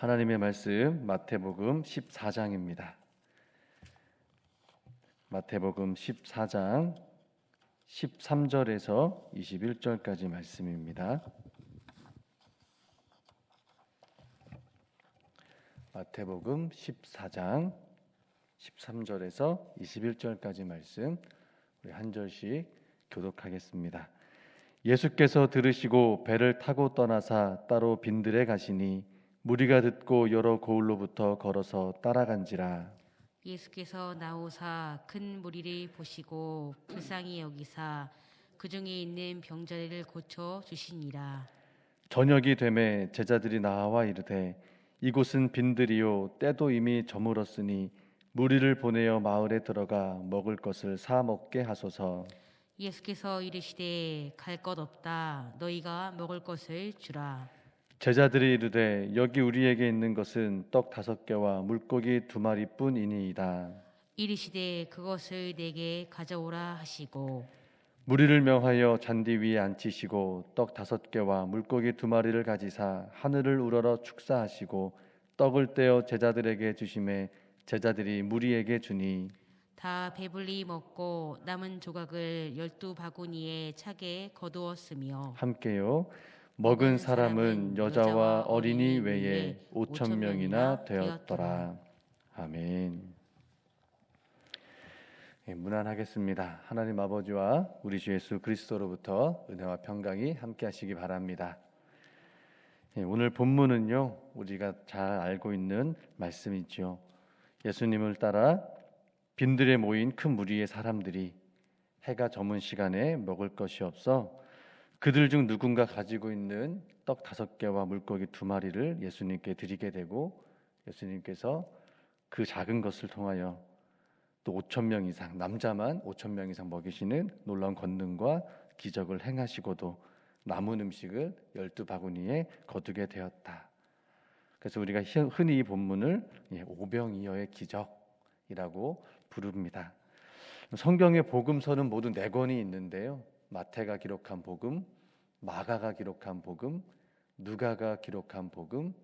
하나님의 말씀 마태복음 14장입니다. 마태복음 14장 13절에서 21절까지 말씀입니다. 마태복음 14장 13절에서 21절까지 말씀 우리 한 절씩 교독하겠습니다. 예수께서 들으시고 배를 타고 떠나사 따로 빈들에 가시니 무리가 듣고 여러 고을로부터 걸어서 따라간지라. 예수께서 나오사 큰 무리를 보시고 불쌍히 여기사 그 중에 있는 병자리를 고쳐 주시니라. 저녁이 되매 제자들이 나와 이르되 이곳은 빈들이요 때도 이미 저물었으니 무리를 보내어 마을에 들어가 먹을 것을 사 먹게 하소서. 예수께서 이르시되 갈 것 없다. 너희가 먹을 것을 주라. 제자들이 이르되 여기 우리에게 있는 것은 떡 5개와 물고기 2마리뿐이니이다. 이르시되 그것을 내게 가져오라 하시고 무리를 명하여 잔디 위에 앉히시고 떡 5개와 물고기 2마리를 가지사 하늘을 우러러 축사하시고 떡을 떼어 제자들에게 주시매 제자들이 무리에게 주니 다 배불리 먹고 남은 조각을 12바구니에 차게 거두었으며 함께요. 먹은 사람은 여자와 어린이 외에 5,000명이나 되었더라. 아멘. 문안하겠습니다. 하나님 아버지와 우리 주 예수 그리스도로부터 은혜와 평강이 함께 하시기 바랍니다. 오늘 본문은요, 우리가 잘 알고 있는 말씀이죠. 예수님을 따라 빈들에 모인 큰 무리의 사람들이 해가 저문 시간에 먹을 것이 없어 그들 중 누군가 가지고 있는 떡 5개와 물고기 2마리를 예수님께 드리게 되고 예수님께서 그 작은 것을 통하여 또 5,000명 이상, 남자만 5,000명 이상 먹이시는 놀라운 권능과 기적을 행하시고도 남은 음식을 12바구니에 거두게 되었다. 그래서 우리가 흔히 이 본문을 오병이어의 기적이라고 부릅니다. 성경의 복음서는 모두 4권이 있는데요. 마태가 기록한 복음, 마가가 기록한 복음, 누가가 기록한 복음,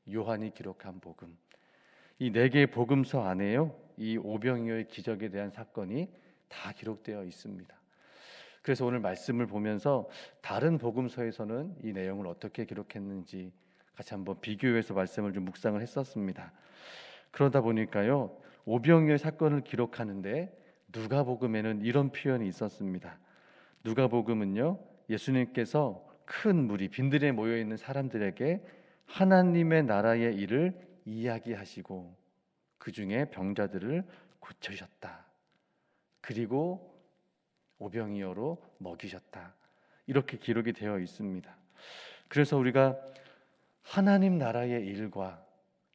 요한이 기록한 복음. 이 4개의 복음서 안에요, 이 오병이어의 기적에 대한 사건이 다 기록되어 있습니다. 그래서 오늘 말씀을 보면서 다른 복음서에서는 이 내용을 어떻게 기록했는지 같이 한번 비교해서 말씀을 좀 묵상을 했었습니다. 그러다 보니까요, 오병이어의 사건을 기록하는데 누가복음에는 이런 표현이 있었습니다. 누가복음은요, 예수님께서 큰 무리, 빈들에 모여 있는 사람들에게 하나님의 나라의 일을 이야기하시고 그 중에 병자들을 고쳐주셨다. 그리고 오병이어로 먹이셨다. 이렇게 기록이 되어 있습니다. 그래서 우리가 하나님 나라의 일과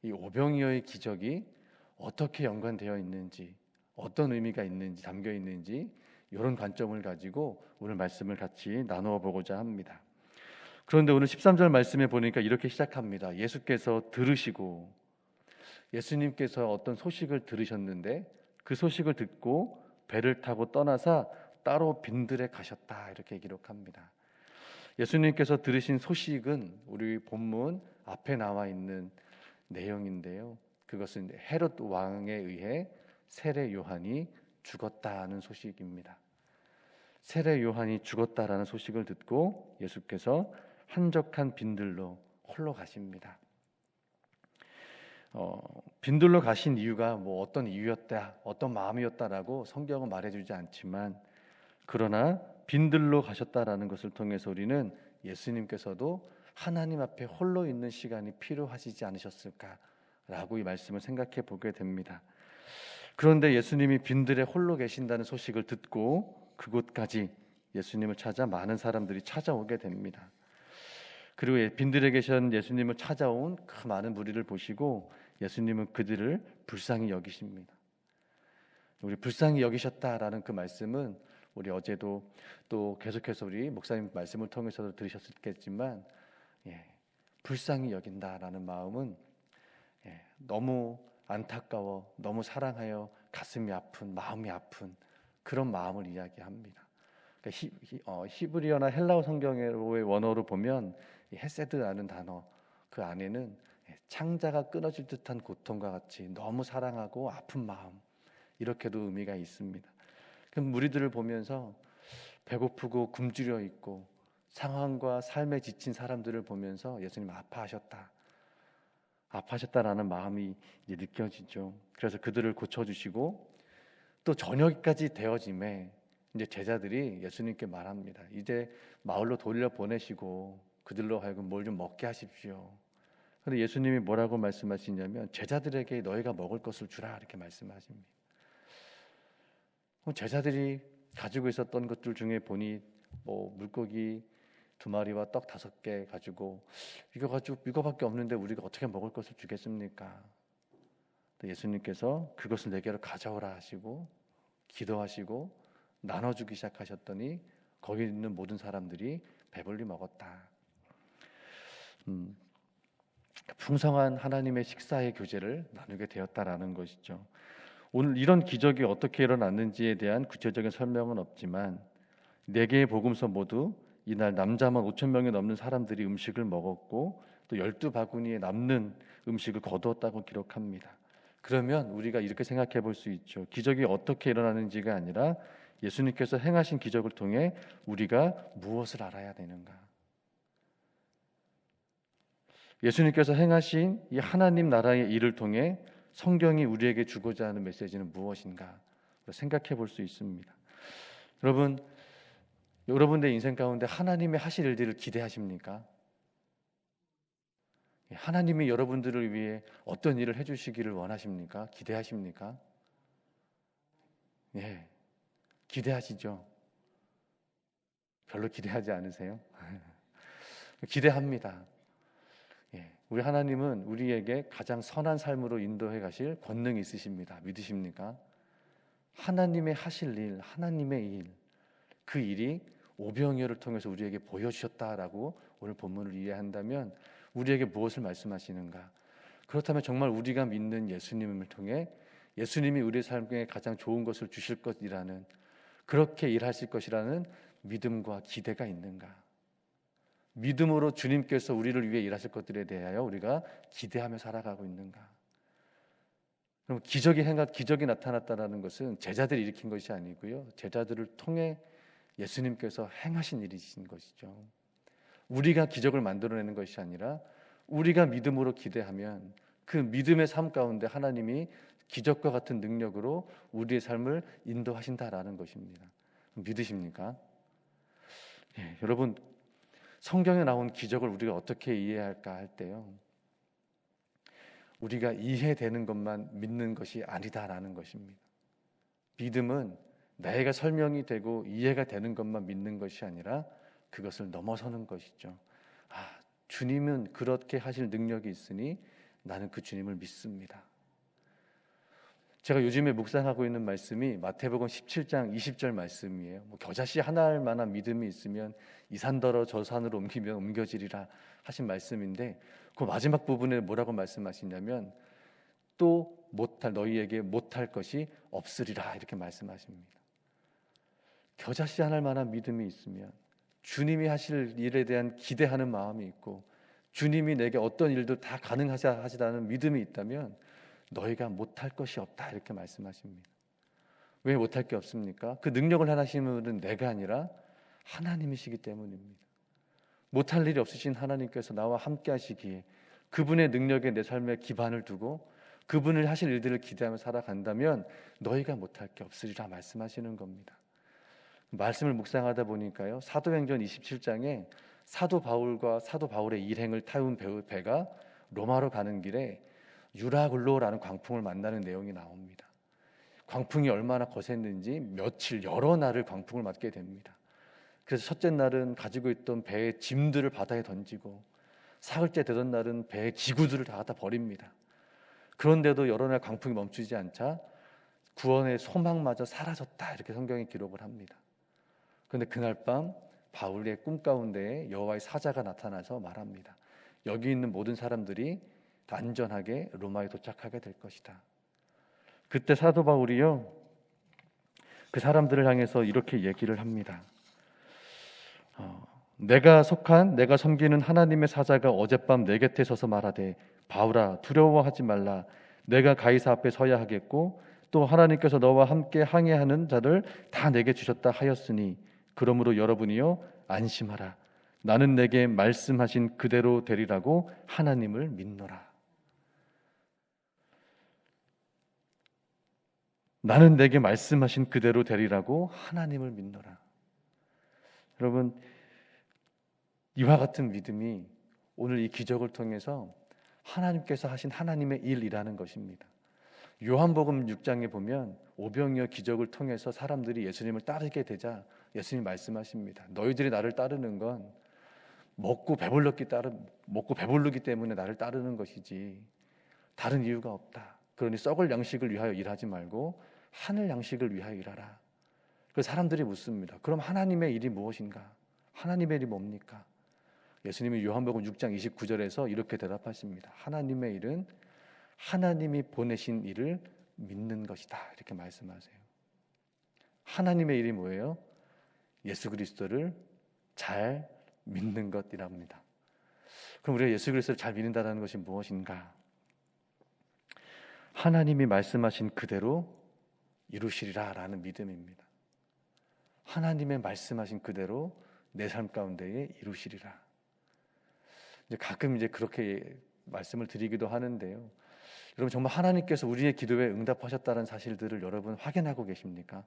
이 오병이어의 기적이 어떻게 연관되어 있는지, 어떤 의미가 있는지, 담겨 있는지 이런 관점을 가지고 오늘 말씀을 같이 나누어 보고자 합니다. 그런데 오늘 13절 말씀에 보니까 이렇게 시작합니다. 예수께서 들으시고, 예수님께서 어떤 소식을 들으셨는데 그 소식을 듣고 배를 타고 떠나사 따로 빈들에 가셨다, 이렇게 기록합니다. 예수님께서 들으신 소식은 우리 본문 앞에 나와 있는 내용인데요, 그것은 헤롯 왕에 의해 세례 요한이 죽었다는 소식입니다. 세례 요한이 죽었다라는 소식을 듣고 예수께서 한적한 빈들로 홀로 가십니다. 빈들로 가신 이유가 어떤 이유였다, 어떤 마음이었다라고 성경은 말해주지 않지만, 그러나 빈들로 가셨다라는 것을 통해서 우리는 예수님께서도 하나님 앞에 홀로 있는 시간이 필요하시지 않으셨을까라고 이 말씀을 생각해 보게 됩니다. 그런데 예수님이 빈들에 홀로 계신다는 소식을 듣고 그곳까지 예수님을 찾아 많은 사람들이 찾아오게 됩니다. 그리고 빈들에 계신 예수님을 찾아온 그 많은 무리를 보시고 예수님은 그들을 불쌍히 여기십니다. 우리 불쌍히 여기셨다라는 그 말씀은 우리 어제도 또 계속해서 우리 목사님 말씀을 통해서도 들으셨겠지만, 불쌍히 여긴다라는 마음은 너무 안타까워, 너무 사랑하여 가슴이 아픈, 마음이 아픈 그런 마음을 이야기합니다. 그러니까 히브리어나 헬라어 성경의 원어로 보면 헤세드라는 단어, 그 안에는 창자가 끊어질 듯한 고통과 같이 너무 사랑하고 아픈 마음, 이렇게도 의미가 있습니다. 그럼 무리들을 보면서 배고프고 굶주려 있고 상황과 삶에 지친 사람들을 보면서 예수님 아파하셨다라는 마음이 이제 느껴지죠. 그래서 그들을 고쳐주시고 또 저녁까지 되어짐에 이제 제자들이 예수님께 말합니다. 이제 마을로 돌려보내시고 그들로 하여금 뭘 좀 먹게 하십시오. 그런데 예수님이 뭐라고 말씀하시냐면 제자들에게 너희가 먹을 것을 주라 이렇게 말씀하십니다. 제자들이 가지고 있었던 것들 중에 보니 뭐 물고기 2마리와 떡 5개 가지고 이거밖에 없는데 우리가 어떻게 먹을 것을 주겠습니까? 예수님께서 그것을 내게로 가져오라 하시고 기도하시고 나눠주기 시작하셨더니 거기 있는 모든 사람들이 배불리 먹었다. 풍성한 하나님의 식사의 교제를 나누게 되었다라는 것이죠. 오늘 이런 기적이 어떻게 일어났는지에 대한 구체적인 설명은 없지만 4개의 복음서 모두 이날 남자만 5,000명이 넘는 사람들이 음식을 먹었고 또 12바구니에 남는 음식을 거두었다고 기록합니다. 그러면 우리가 이렇게 생각해 볼 수 있죠. 기적이 어떻게 일어나는지가 아니라 예수님께서 행하신 기적을 통해 우리가 무엇을 알아야 되는가? 예수님께서 행하신 이 하나님 나라의 일을 통해 성경이 우리에게 주고자 하는 메시지는 무엇인가 생각해 볼 수 있습니다. 여러분의 인생 가운데 하나님의 하실 일들을 기대하십니까? 하나님이 여러분들을 위해 어떤 일을 해주시기를 원하십니까? 기대하십니까? 예, 기대하시죠? 별로 기대하지 않으세요? 기대합니다. 예, 우리 하나님은 우리에게 가장 선한 삶으로 인도해 가실 권능이 있으십니다. 믿으십니까? 하나님의 하실 일, 하나님의 일, 그 일이 오병이어를 통해서 우리에게 보여주셨다라고 오늘 본문을 이해한다면 우리에게 무엇을 말씀하시는가? 그렇다면 정말 우리가 믿는 예수님을 통해 예수님이 우리의 삶에 가장 좋은 것을 주실 것이라는, 그렇게 일하실 것이라는 믿음과 기대가 있는가? 믿음으로 주님께서 우리를 위해 일하실 것들에 대하여 우리가 기대하며 살아가고 있는가? 그럼 기적이 나타났다는 것은 제자들이 일으킨 것이 아니고요, 제자들을 통해 예수님께서 행하신 일이신 것이죠. 우리가 기적을 만들어내는 것이 아니라 우리가 믿음으로 기대하면 그 믿음의 삶 가운데 하나님이 기적과 같은 능력으로 우리의 삶을 인도하신다라는 것입니다. 믿으십니까? 예, 여러분, 성경에 나온 기적을 우리가 어떻게 이해할까 할 때요, 우리가 이해되는 것만 믿는 것이 아니다라는 것입니다. 믿음은 내가 설명이 되고 이해가 되는 것만 믿는 것이 아니라 그것을 넘어서는 것이죠. 주님은 그렇게 하실 능력이 있으니 나는 그 주님을 믿습니다. 제가 요즘에 묵상하고 있는 말씀이 마태복음 17장 20절 말씀이에요. 겨자씨 하나 할 만한 믿음이 있으면 이 산더러 저 산으로 옮기면 옮겨지리라 하신 말씀인데, 그 마지막 부분에 뭐라고 말씀하시냐면 또 너희에게 못할 것이 없으리라 이렇게 말씀하십니다. 겨자씨 하나 할 만한 믿음이 있으면, 주님이 하실 일에 대한 기대하는 마음이 있고 주님이 내게 어떤 일도 다 가능하시다는 믿음이 있다면 너희가 못할 것이 없다 이렇게 말씀하십니다. 왜 못할 게 없습니까? 그 능력을 하시는 분은 내가 아니라 하나님이시기 때문입니다. 못할 일이 없으신 하나님께서 나와 함께 하시기에 그분의 능력에 내 삶에 기반을 두고 그분을 하실 일들을 기대하며 살아간다면 너희가 못할 게 없으리라 말씀하시는 겁니다. 말씀을 묵상하다 보니까요, 사도행전 27장에 사도 바울과 사도 바울의 일행을 태운 배가 로마로 가는 길에 유라굴로라는 광풍을 만나는 내용이 나옵니다. 광풍이 얼마나 거셌는지 며칠 여러 날을 광풍을 맞게 됩니다. 그래서 첫째 날은 가지고 있던 배의 짐들을 바다에 던지고 사흘째 되던 날은 배의 기구들을 다 갖다 버립니다. 그런데도 여러 날 광풍이 멈추지 않자 구원의 소망마저 사라졌다 이렇게 성경에 기록을 합니다. 그런데 그날 밤 바울의 꿈 가운데 여호와의 사자가 나타나서 말합니다. 여기 있는 모든 사람들이 안전하게 로마에 도착하게 될 것이다. 그때 사도 바울이요, 그 사람들을 향해서 이렇게 얘기를 합니다. 내가 섬기는 하나님의 사자가 어젯밤 내 곁에 서서 말하되 바울아 두려워하지 말라. 내가 가이사 앞에 서야 하겠고 또 하나님께서 너와 함께 항해하는 자를 다 내게 주셨다 하였으니 그러므로 여러분이요 안심하라. 나는 내게 말씀하신 그대로 되리라고 하나님을 믿노라. 나는 내게 말씀하신 그대로 되리라고 하나님을 믿노라. 여러분, 이와 같은 믿음이 오늘 이 기적을 통해서 하나님께서 하신 하나님의 일이라는 것입니다. 요한복음 6장에 보면 오병이어 기적을 통해서 사람들이 예수님을 따르게 되자 예수님이 말씀하십니다. 너희들이 나를 따르는 건 먹고 배부르기 때문에 나를 따르는 것이지 다른 이유가 없다. 그러니 썩을 양식을 위하여 일하지 말고 하늘 양식을 위하여 일하라. 그래서 사람들이 묻습니다. 그럼 하나님의 일이 무엇인가? 하나님의 일이 뭡니까? 예수님이 요한복음 6장 29절에서 이렇게 대답하십니다. 하나님의 일은 하나님이 보내신 일을 믿는 것이다. 이렇게 말씀하세요. 하나님의 일이 뭐예요? 예수 그리스도를 잘 믿는 것이랍니다. 그럼 우리가 예수 그리스도를 잘 믿는다는 것이 무엇인가? 하나님이 말씀하신 그대로 이루시리라 라는 믿음입니다. 하나님의 말씀하신 그대로 내 삶 가운데에 이루시리라. 가끔 그렇게 말씀을 드리기도 하는데요. 여러분 정말 하나님께서 우리의 기도에 응답하셨다는 사실들을 여러분 확인하고 계십니까?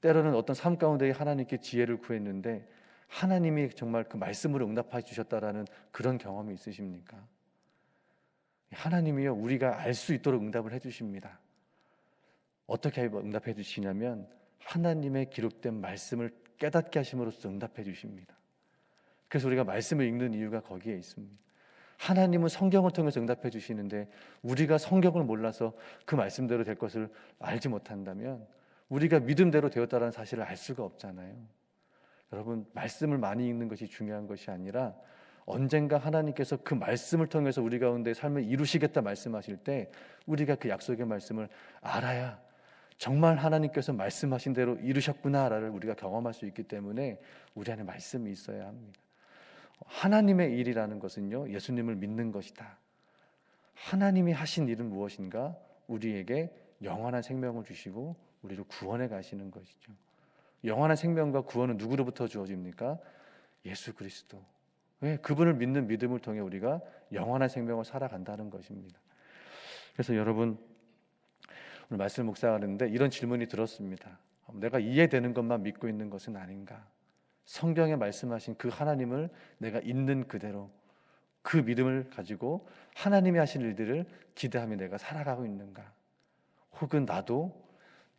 때로는 어떤 삶 가운데 하나님께 지혜를 구했는데 하나님이 정말 그 말씀으로 응답해 주셨다라는 그런 경험이 있으십니까? 하나님이요 우리가 알 수 있도록 응답을 해주십니다. 어떻게 응답해 주시냐면 하나님의 기록된 말씀을 깨닫게 하심으로써 응답해 주십니다. 그래서 우리가 말씀을 읽는 이유가 거기에 있습니다. 하나님은 성경을 통해서 응답해 주시는데 우리가 성경을 몰라서 그 말씀대로 될 것을 알지 못한다면 우리가 믿음대로 되었다는 사실을 알 수가 없잖아요. 여러분 말씀을 많이 읽는 것이 중요한 것이 아니라 언젠가 하나님께서 그 말씀을 통해서 우리 가운데 삶을 이루시겠다 말씀하실 때 우리가 그 약속의 말씀을 알아야 정말 하나님께서 말씀하신 대로 이루셨구나를 우리가 경험할 수 있기 때문에 우리 안에 말씀이 있어야 합니다. 하나님의 일이라는 것은요 예수님을 믿는 것이다. 하나님이 하신 일은 무엇인가? 우리에게 영원한 생명을 주시고 우리를 구원해 가시는 것이죠. 영원한 생명과 구원은 누구로부터 주어집니까? 예수 그리스도. 왜? 그분을 믿는 믿음을 통해 우리가 영원한 생명을 살아간다는 것입니다. 그래서 여러분 오늘 말씀 묵상하는데 이런 질문이 들었습니다. 내가 이해되는 것만 믿고 있는 것은 아닌가? 성경에 말씀하신 그 하나님을 내가 있는 그대로 그 믿음을 가지고 하나님이 하신 일들을 기대하며 내가 살아가고 있는가? 혹은 나도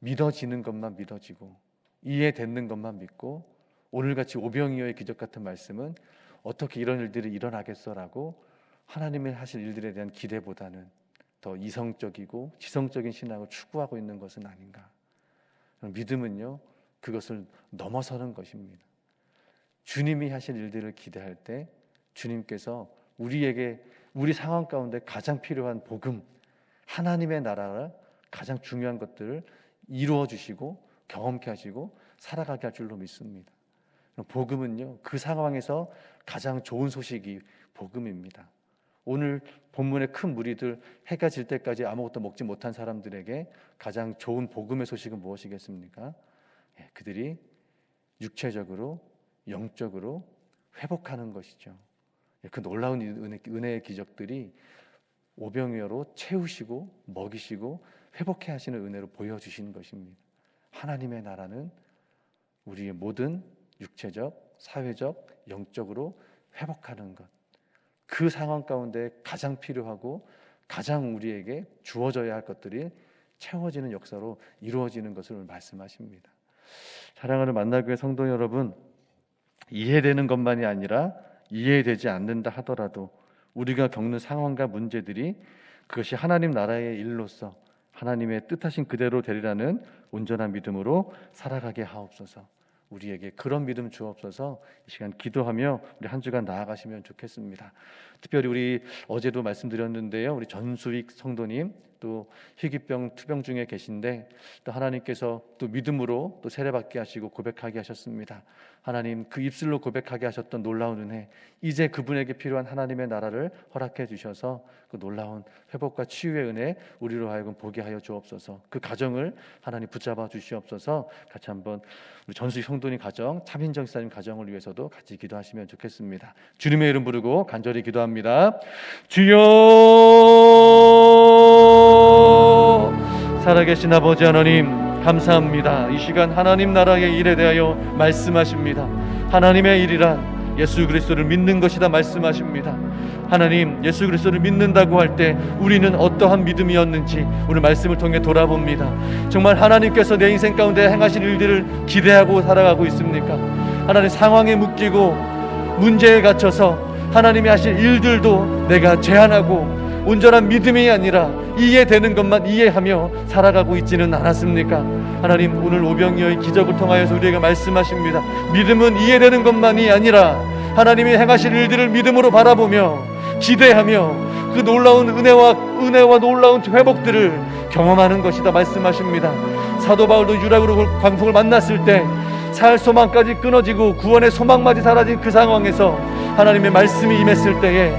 믿어지는 것만 믿어지고 이해되는 것만 믿고 오늘같이 오병이어의 기적 같은 말씀은 어떻게 이런 일들이 일어나겠어라고 하나님이 하실 일들에 대한 기대보다는 더 이성적이고 지성적인 신앙을 추구하고 있는 것은 아닌가? 믿음은요 그것을 넘어서는 것입니다. 주님이 하실 일들을 기대할 때 주님께서 우리에게 우리 상황 가운데 가장 필요한 복음, 하나님의 나라가 가장 중요한 것들을 이루어 주시고 경험케 하시고 살아가게 할 줄로 믿습니다. 복음은요 그 상황에서 가장 좋은 소식이 복음입니다. 오늘 본문의 큰 무리들 해가 질 때까지 아무것도 먹지 못한 사람들에게 가장 좋은 복음의 소식은 무엇이겠습니까? 그들이 육체적으로 영적으로 회복하는 것이죠. 그 놀라운 은혜의 기적들이 오병이어로 채우시고 먹이시고 회복해 하시는 은혜로 보여주시는 것입니다. 하나님의 나라는 우리의 모든 육체적, 사회적, 영적으로 회복하는 것, 그 상황 가운데 가장 필요하고 가장 우리에게 주어져야 할 것들이 채워지는 역사로 이루어지는 것을 말씀하십니다. 사랑하는 만나교회 성도 여러분, 이해되는 것만이 아니라 이해되지 않는다 하더라도 우리가 겪는 상황과 문제들이 그것이 하나님 나라의 일로서 하나님의 뜻하신 그대로 되리라는 온전한 믿음으로 살아가게 하옵소서. 우리에게 그런 믿음 주옵소서. 이 시간 기도하며 우리 한 주간 나아가시면 좋겠습니다. 특별히 우리 어제도 말씀드렸는데요, 우리 전수익 성도님 또 희귀병, 투병 중에 계신데 또 하나님께서 또 믿음으로 또 세례받게 하시고 고백하게 하셨습니다. 하나님, 그 입술로 고백하게 하셨던 놀라운 은혜, 이제 그분에게 필요한 하나님의 나라를 허락해 주셔서 그 놀라운 회복과 치유의 은혜 우리로 하여금 보게 하여 주옵소서. 그 가정을 하나님 붙잡아 주시옵소서. 같이 한번 우리 전수희 성도님 가정, 차민정 집사님 가정을 위해서도 같이 기도하시면 좋겠습니다. 주님의 이름 부르고 간절히 기도합니다. 주여, 살아계신 아버지 하나님, 감사합니다. 이 시간 하나님 나라의 일에 대하여 말씀하십니다. 하나님의 일이란 예수 그리스도를 믿는 것이다 말씀하십니다. 하나님, 예수 그리스도를 믿는다고 할 때 우리는 어떠한 믿음이었는지 오늘 말씀을 통해 돌아봅니다. 정말 하나님께서 내 인생 가운데 행하신 일들을 기대하고 살아가고 있습니까? 하나님, 상황에 묶이고 문제에 갇혀서 하나님이 하실 일들도 내가 제한하고 온전한 믿음이 아니라 이해되는 것만 이해하며 살아가고 있지는 않았습니까? 하나님, 오늘 오병이어의 기적을 통하여서 우리에게 말씀하십니다. 믿음은 이해되는 것만이 아니라 하나님이 행하실 일들을 믿음으로 바라보며 기대하며 그 놀라운 은혜와 놀라운 회복들을 경험하는 것이다 말씀하십니다. 사도 바울도 유락으로 광풍을 만났을 때 살 소망까지 끊어지고 구원의 소망마저 사라진 그 상황에서 하나님의 말씀이 임했을 때에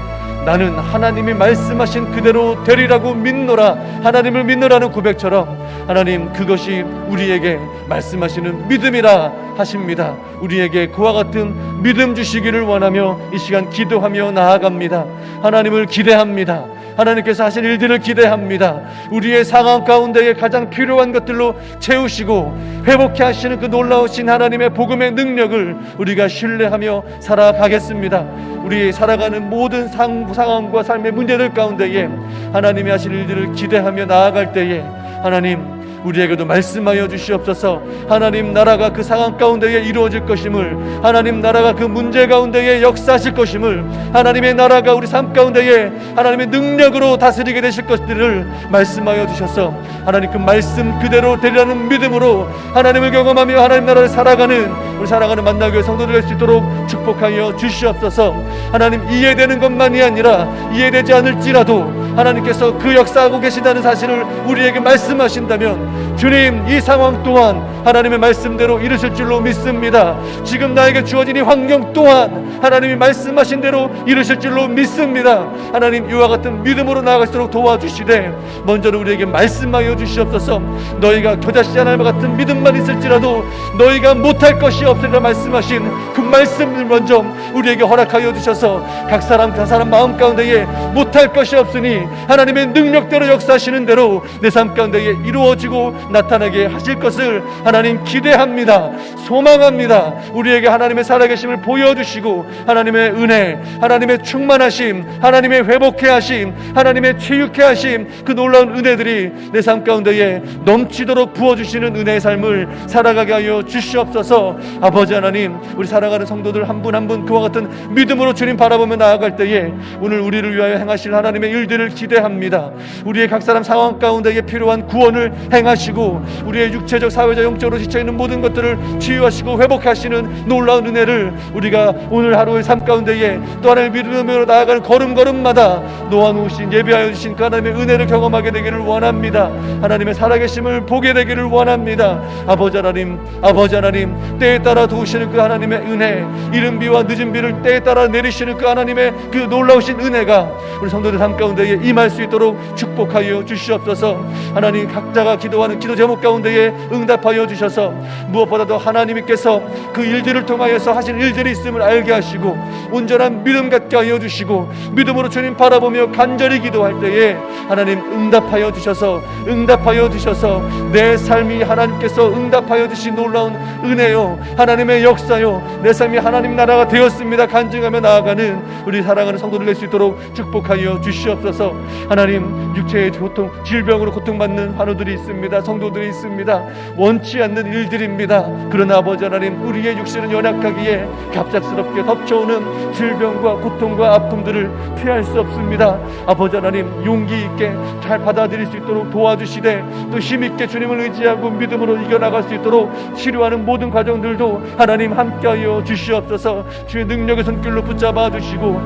나는 하나님이 말씀하신 그대로 되리라고 믿노라, 하나님을 믿노라는 고백처럼 하나님, 그것이 우리에게 말씀하시는 믿음이라 하십니다. 우리에게 그와 같은 믿음 주시기를 원하며 이 시간 기도하며 나아갑니다. 하나님을 기대합니다. 하나님께서 하신 일들을 기대합니다. 우리의 상황 가운데에 가장 필요한 것들로 채우시고 회복케 하시는 그 놀라우신 하나님의 복음의 능력을 우리가 신뢰하며 살아가겠습니다. 우리 살아가는 모든 상황과 삶의 문제들 가운데에 하나님이 하실 일들을 기대하며 나아갈 때에 하나님, 우리에게도 말씀하여 주시옵소서. 하나님 나라가 그 상황 가운데에 이루어질 것임을, 하나님 나라가 그 문제 가운데에 역사하실 것임을, 하나님의 나라가 우리 삶 가운데에 하나님의 능력으로 다스리게 되실 것들을 말씀하여 주셔서 하나님 그 말씀 그대로 되리라는 믿음으로 하나님을 경험하며 하나님 나라를 살아가는 우리 사랑하는 만나교회 성도들 될 수 있도록 축복하여 주시옵소서. 하나님, 이해되는 것만이 아니라 이해되지 않을지라도 하나님께서 그 역사하고 계신다는 사실을 우리에게 말씀하신다면 주님, 이 상황 또한 하나님의 말씀대로 이루실 줄로 믿습니다. 지금 나에게 주어진 이 환경 또한 하나님이 말씀하신 대로 이루실 줄로 믿습니다. 하나님, 이와 같은 믿음으로 나아갈수록 도와주시되 먼저는 우리에게 말씀하여 주시옵소서. 너희가 겨자씨 하나 같은 믿음만 있을지라도 너희가 못할 것이 없으리라 말씀하신 그 말씀을 먼저 우리에게 허락하여 주셔서 각 사람 마음 가운데에 못할 것이 없으니 하나님의 능력대로 역사하시는 대로 내 삶 가운데에 이루어지고 나타나게 하실 것을 하나님 기대합니다. 소망합니다. 우리에게 하나님의 살아계심을 보여주시고 하나님의 은혜, 하나님의 충만하심, 하나님의 회복케 하심, 하나님의 치유케 하심, 그 놀라운 은혜들이 내 삶 가운데에 넘치도록 부어주시는 은혜의 삶을 살아가게 하여 주시옵소서. 아버지 하나님, 우리 살아가는 성도들 한 분 한 분 그와 같은 믿음으로 주님 바라보며 나아갈 때에 오늘 우리를 위하여 행하실 하나님의 일들을 기대합니다. 우리의 각 사람 상황 가운데에 필요한 구원을 행하시고 우리의 육체적, 사회적, 영적으로 지쳐있는 모든 것들을 치유하시고 회복하시는 놀라운 은혜를 우리가 오늘 하루의 삶 가운데에 또 하나님의 믿음으로 나아가는 걸음걸음마다 놓아놓으신, 예비하여 주신 그 하나님의 은혜를 경험하게 되기를 원합니다. 하나님의 살아계심을 보게 되기를 원합니다. 아버지 하나님, 때에 따라 도우시는 그 하나님의 은혜, 이른 비와 늦은 비를 때에 따라 내리시는 그 하나님의 그 놀라우신 은혜가 우리 성도들 삶 가운데에 임할 수 있도록 축복하여 주시옵소서. 하나님, 각자가 기도하는 기도 제목 가운데에 응답하여 주셔서 무엇보다도 하나님께서 그 일들을 통하여서 하신 일들이 있음을 알게 하시고 온전한 믿음 갖게 하여 주시고 믿음으로 주님 바라보며 간절히 기도할 때에 하나님 응답하여 주셔서 내 삶이 하나님께서 응답하여 주신 놀라운 은혜요, 하나님의 역사요, 내 삶이 하나님 나라가 되었습니다 간증하며 나아가는 우리 사랑하는 성도들 될 수 있도록 축복하여 주시옵소서. 하나님, 육체의 고통, 질병으로 고통받는 환우들이 있습니다. 있습니다. 성도들이 있습니다. 원치 않는 일들입니다. 그러나 아버지 하나님, 우리의 육신은 연약하기에 갑작스럽게 덮쳐오는 질병과 고통과 아픔들을 피할 수 없습니다. 아버지 하나님, 용기 있게 잘 받아들일 수 있도록 도와주시되, 또 힘있게 주님을 의지하고 믿음으로 이겨나갈 수 있도록 치료하는 모든 과정들도 하나님 함께하여 주시옵소서. 주의 능력의 손길로 붙잡아 주시고,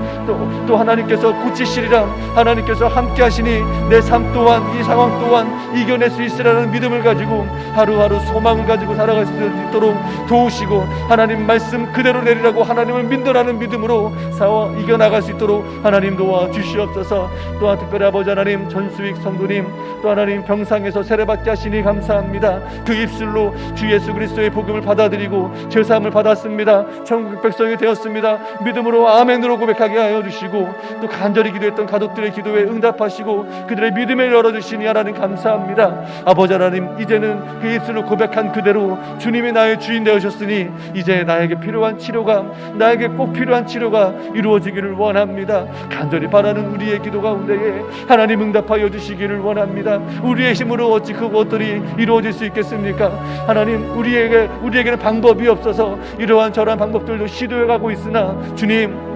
또 하나님께서 고치시리라, 하나님께서 함께 하시니 내 삶 또한, 이 상황 또한 이겨낼 수 있으라는 믿음을 가지고 하루하루 소망을 가지고 살아갈 수 있도록 도우시고, 하나님 말씀 그대로 내리라고 하나님을 믿으라는 믿음으로 싸워 이겨나갈 수 있도록 하나님 도와 주시옵소서. 또한 특별히 아버지 하나님, 전수익 성도님, 또 하나님 병상에서 세례받게 하시니 감사합니다. 그 입술로 주 예수 그리스도의 복음을 받아들이고 죄사함을 받았습니다. 천국 백성이 되었습니다. 믿음으로 아멘으로 고백하게 하여 주시고, 또 간절히 기도했던 가족들의 기도에 응답하시고 그들의 믿음을 열어주시니 하나님 감사합니다. 아버지 하나님, 이제는 그 입술로 고백한 그대로 주님이 나의 주인 되어주셨으니 이제 나에게 필요한 치료가, 나에게 꼭 필요한 치료가 이루어지기를 원합니다. 간절히 바라는 우리의 기도 가운데에 하나님 응답하여 주시기를 원합니다. 우리의 힘으로 어찌 그것들이 이루어질 수 있겠습니까? 하나님, 우리에게는 방법이 없어서 이러한 저러한 방법들도 시도해가고 있으나 주님,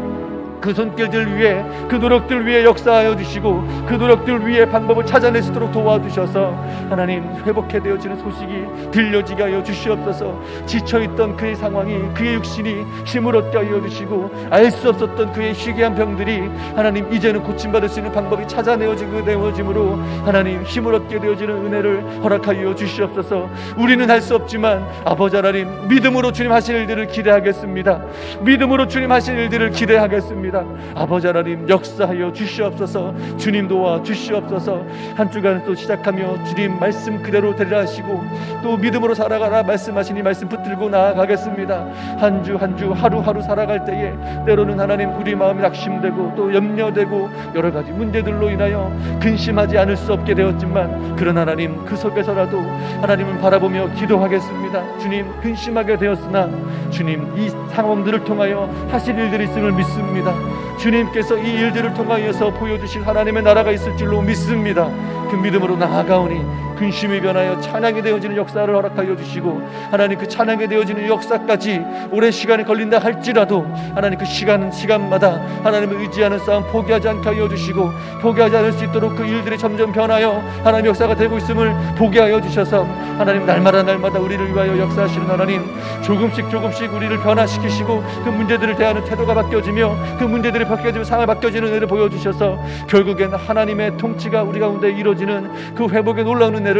그 손길들 위에, 그 노력들 위에 역사하여 주시고 그 노력들 위에 방법을 찾아낼 수 있도록 도와주셔서 하나님, 회복해 되어지는 소식이 들려지게 하여 주시옵소서. 지쳐있던 그의 상황이, 그의 육신이 힘을 얻게 하여 주시고, 알 수 없었던 그의 희귀한 병들이 하나님 이제는 고침받을 수 있는 방법이 찾아내어지고 되어짐으로 하나님 힘을 얻게 되어지는 은혜를 허락하여 주시옵소서. 우리는 할 수 없지만 아버지 하나님, 믿음으로 주님 하실 일들을 기대하겠습니다. 믿음으로 주님 하실 일들을 기대하겠습니다. 아버지 하나님, 역사하여 주시옵소서. 주님 도와 주시옵소서. 한 주간 또 시작하며 주님 말씀 그대로 되리라 하시고, 또 믿음으로 살아가라 말씀하시니 말씀 붙들고 나아가겠습니다. 한 주 한 주 하루하루 살아갈 때에 때로는 하나님 우리 마음이 낙심되고 또 염려되고 여러 가지 문제들로 인하여 근심하지 않을 수 없게 되었지만, 그러나 하나님 그 속에서라도 하나님을 바라보며 기도하겠습니다. 주님, 근심하게 되었으나 주님 이 상황들을 통하여 하실 일들이 있음을 믿습니다. 주님께서 이 일들을 통하여서 보여주실 하나님의 나라가 있을 줄로 믿습니다. 그 믿음으로 나아가오니 근심이 변하여 찬양이 되어지는 역사를 허락하여 주시고, 하나님 그 찬양이 되어지는 역사까지 오랜 시간이 걸린다 할지라도 하나님 그 시간마다 하나님을 의지하는 싸움 포기하지 않게 하여 주시고, 포기하지 않을 수 있도록 그 일들이 점점 변하여 하나님 역사가 되고 있음을 보게 하여 주셔서 하나님 날마다 우리를 위하여 역사하시는 하나님, 조금씩 우리를 변화시키시고 그 문제들을 대하는 태도가 바뀌어지며 그 문제들이 바뀌어지며 상황이 바뀌어지는 은혜를 보여주셔서 결국엔 하나님의 통치가 우리 가운데 이루어지는 그 회복의 놀라운 은혜를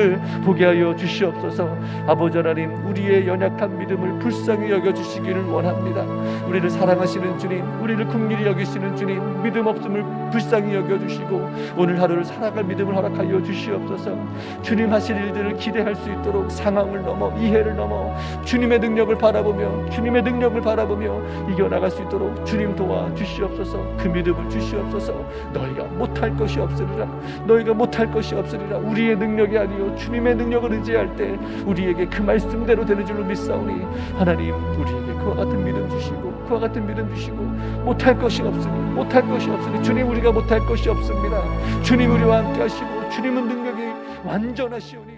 보게 하여 주시옵소서. 아버지 하나님, 우리의 연약한 믿음을 불쌍히 여겨주시기를 원합니다. 우리를 사랑하시는 주님, 우리를 긍휼히 여기시는 주님, 믿음 없음을 불쌍히 여겨주시고 오늘 하루를 살아갈 믿음을 허락하여 주시옵소서. 주님 하실 일들을 기대할 수 있도록 상황을 넘어 이해를 넘어 주님의 능력을 바라보며 이겨나갈 수 있도록 주님 도와 주시옵소서. 그 믿음을 주시옵소서. 너희가 못할 것이 없으리라. 우리의 능력이 아니요 주님의 능력을 의지할 때 우리에게 그 말씀대로 되는 줄로 믿사오니 하나님, 우리에게 그와 같은 믿음 주시고 못할 것이 없으니 주님, 우리가 못할 것이 없습니다. 주님 우리와 함께 하시고 주님은 능력이 완전하시오니